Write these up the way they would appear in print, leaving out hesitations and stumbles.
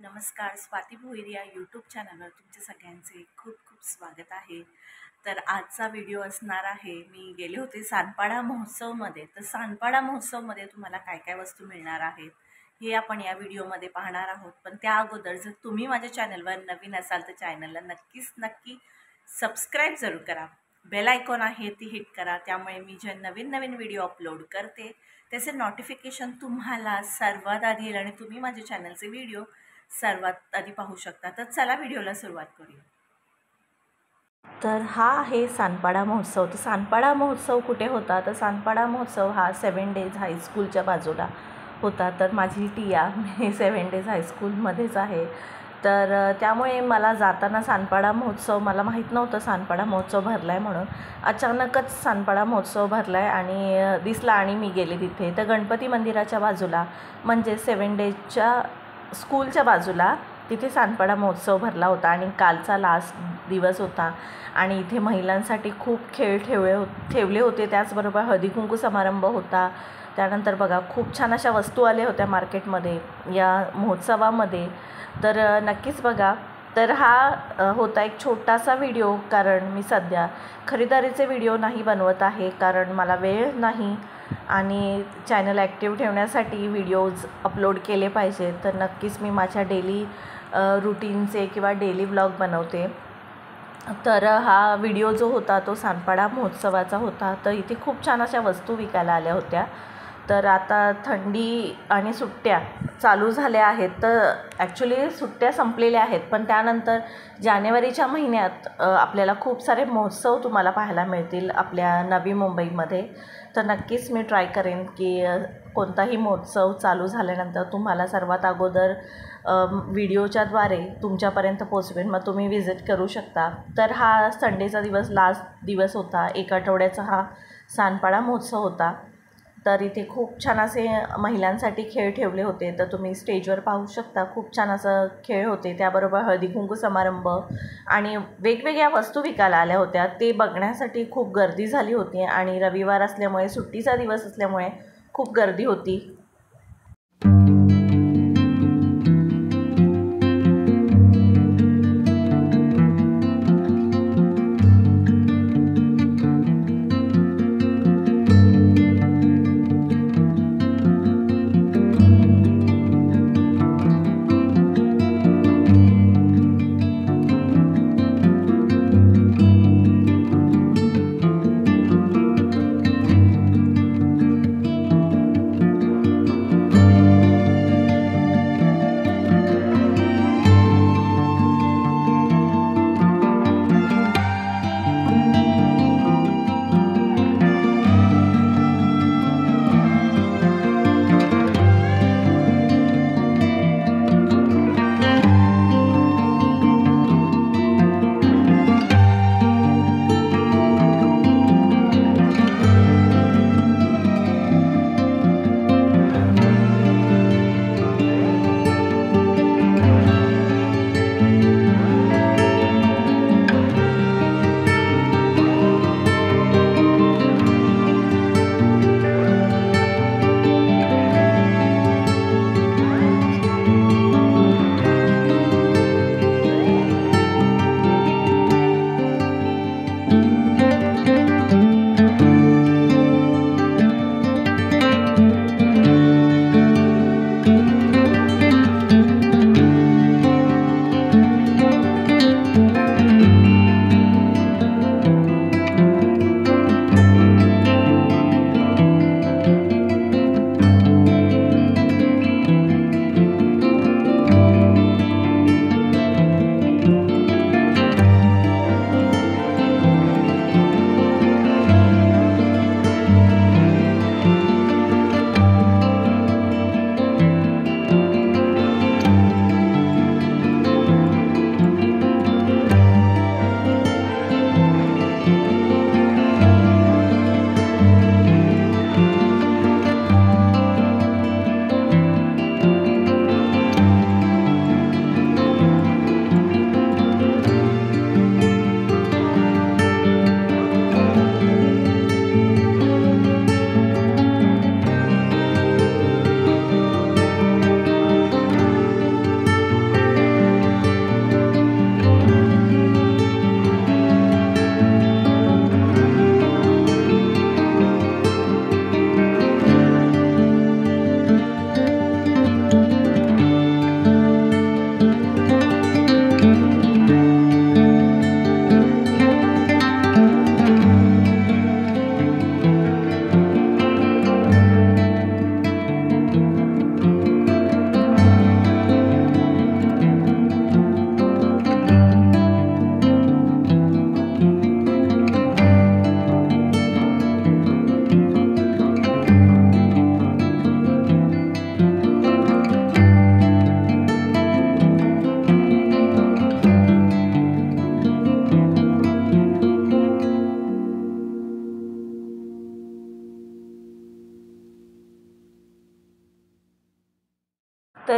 नमस्कार. स्वाती भोईर या यूट्यूब चॅनलवर तुमचे सगळ्यांचे खूप खूप स्वागत आहे. तर आजचा व्हिडिओ असणार आहे, मी गेले होते सानपाडा महोत्सवमध्ये. तर सानपाडा महोत्सवमध्ये तुम्हाला काय काय वस्तू मिळणार आहेत हे आपण या व्हिडिओमध्ये पाहणार आहोत. पण त्या अगोदर जर तुम्ही माझ्या चॅनलवर नवीन असाल तर चॅनलला नक्की सबस्क्राईब जरूर करा. बेल आयकॉन आहे ती हिट करा, त्यामुळे मी जे नवीन व्हिडिओ अपलोड करते त्याचे नोटिफिकेशन तुम्हाला सर्वात आधी येईल आणि तुम्ही माझ्या चॅनलचे व्हिडिओ सर्वात आधी पाहू शकता. तर चला व्हिडिओला सुरुवात करूया. तर हा आहे सानपाडा महोत्सव. तर सानपाडा महोत्सव कुठे होता? तर सानपाडा महोत्सव हा 7 डेज हायस्कूलच्या बाजूला होता. तर माझी टिया मी 7 डेज हायस्कूलमध्येच आहे. तर त्यामुळे मला जाताना सानपाडा महोत्सव मला माहीत नव्हतं सानपाडा महोत्सव भरला आहे म्हणून. अचानकच सानपाडा महोत्सव भरला आहे आणि दिसला आणि मी गेले तिथे. तर गणपती मंदिराच्या बाजूला म्हणजे 7 डेजच्या स्कूलच्या बाजूला तिथे सानपाडा महोत्सव भरला होता आणि कालचा लास्ट दिवस होता आणि इथे महिलांसाठी खूप खेळ ठेवले होते. त्याचबरोबर हळदीकुंकू समारंभ होता. त्यानंतर बघा खूप छान अशा वस्तू आल्या होत्या मार्केटमध्ये या महोत्सवामध्ये. तर नक्कीच बघा. तर हा होता एक छोटासा व्हिडिओ, कारण मी सध्या खरेदीचे व्हिडिओ नाही बनवत आहे, कारण मला वेळ नाही आणि चॅनल ॲक्टिव्ह ठेवण्यासाठी व्हिडिओज अपलोड केले पाहिजे. तर नक्कीच मी माझ्या डेली रूटीनचे किंवा डेली व्लॉग बनवते. तर हा व्हिडिओ जो होता तो सानपाडा महोत्सवाचा होता. तर इथे खूप छान अशा वस्तू विकायला आल्या होत्या. तर आता थंडी आणि सुट्ट्या चालू झाल्या आहेत. तर ॲक्च्युली सुट्ट्या संपलेल्या आहेत, पण त्यानंतर जानेवारीच्या महिन्यात आपल्याला खूप सारे महोत्सव तुम्हाला पाहायला मिळतील आपल्या नवी मुंबईमध्ये. तर नक्कीच मी ट्राय करेन की कोणताही महोत्सव चालू झाल्यानंतर तुम्हाला सर्वात अगोदर व्हिडिओच्याद्वारे तुमच्यापर्यंत पोचवेन, मग तुम्ही व्हिजिट करू शकता. तर हा संडेचा दिवस लास्ट दिवस होता. एक आठवड्याचा हा सानपाडा महोत्सव होता. तर इथे खूप छान असे महिलांसाठी खेळ ठेवले होते. तर तुम्ही स्टेजवर पाहू शकता, खूप छान असं खेळ होते. त्याबरोबर हळदीकुंकू समारंभ आणि वेगवेगळ्या वस्तू विकायला आल्या होत्या. ते बघण्यासाठी खूप गर्दी झाली होती आणि रविवार असल्यामुळे, सुट्टीचा दिवस असल्यामुळे खूप गर्दी होती.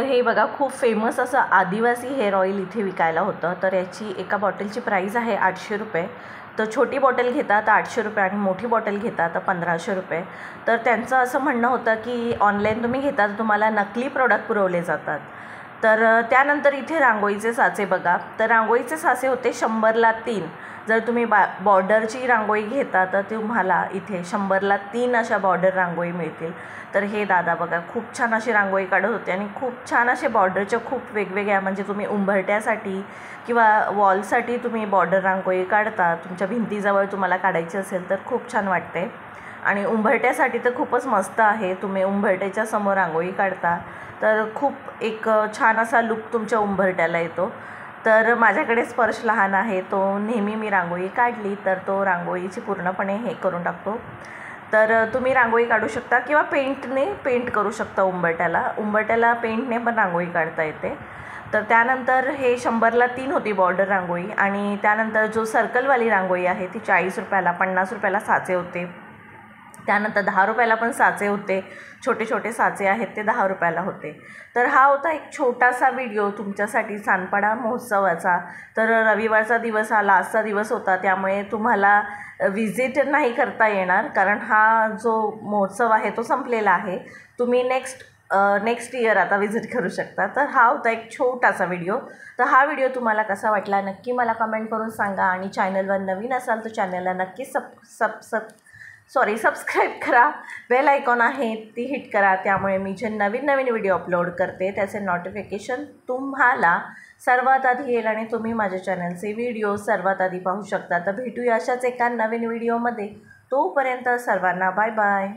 तर हे बघा, खूप फेमस असं आदिवासी हेअर ऑइल इथे विकायला होतं. तर याची एका बॉटलची प्राईस आहे 800 रुपये. तर छोटी बॉटल घेता तर 800 रुपये आणि मोठी बॉटल घेता तर 1500 रुपये. तर त्यांचं असं म्हणणं होतं की ऑनलाईन तुम्ही घेता तर तुम्हाला नकली प्रोडक्ट पुरवले जातात. तर त्यानंतर इथे रांगोळीचे साचे बघा. तर रांगोळीचे साचे होते 100ला 3. जर तुम्ही बॉर्डरची रांगोळी घेता तर तुम्हाला इथे 100ला 3 अशा बॉर्डर रांगोळी मिळतील. तर हे दादा बघा, खूप छान अशी रांगोळी काढत होते आणि खूप छान असे बॉर्डरच्या खूप वेगवेगळ्या, म्हणजे तुम्ही उंबरट्यासाठी किंवा वॉलसाठी तुम्ही बॉर्डर रांगोळी काढता, तुमच्या भिंतीजवळ तुम्हाला काढायची असेल तर खूप छान वाटते. आणि उंबरट्यासाठी तर खूपच मस्त आहे. तुम्ही उंबरट्याच्या समोर रांगोळी काढता तर खूप एक छान असा लुक तुमच्या उंबरट्याला येतो. तर माझ्याकडे स्पर्श लहान आहे, तो नेहमी मी रांगोळी काढली तर तो रांगोळीची पूर्णपणे हे करून टाकतो. तर तुम्ही रांगोळी काढू शकता किंवा पेंटने पेंट करू शकता उंबरट्याला पेंटने पण रांगोळी काढता येते. तर त्यानंतर हे 100ला 3 होती बॉर्डर रांगोळी. आणि त्यानंतर जो सर्कलवाली रांगोळी आहे ती 40 रुपयाला, 50 रुपयाला साचे होते. त्यानंतर 10 रुपयाला पण साचे होते. छोटे छोटे साचे आहेत ते 10 रुपयाला होते. तर हा होता एक छोटासा व्हिडिओ तुमच्यासाठी सानपाडा महोत्सवाचा. तर रविवारचा दिवस हा लास्टचा दिवस होता, त्यामुळे तुम्हाला विजिट नाही करता येणार, कारण हा जो महोत्सव आहे तो संपलेला आहे. तुम्ही नेक्स्ट इयर आता विजिट करू शकता. तर हा होता एक छोटासा व्हिडिओ. तर हा व्हिडिओ तुम्हाला कसा वाटला नक्की मला कमेंट करून सांगा. आणि चॅनलवर नवीन असाल तर चॅनलला नक्की सबस्क्राईब करा. बेल आयकॉन आहे ती हिट करा, त्यामुळे मी जे नवीन व्हिडिओ अपलोड करते त्याचे नोटिफिकेशन तुम्हाला सर्वात आधी येईल आणि तुम्ही माझ्या चॅनलचे व्हिडिओ सर्वात आधी पाहू शकता. तर भेटूया अशाच एका नवीन व्हिडिओमध्ये. तोपर्यंत सर्वांना बाय बाय.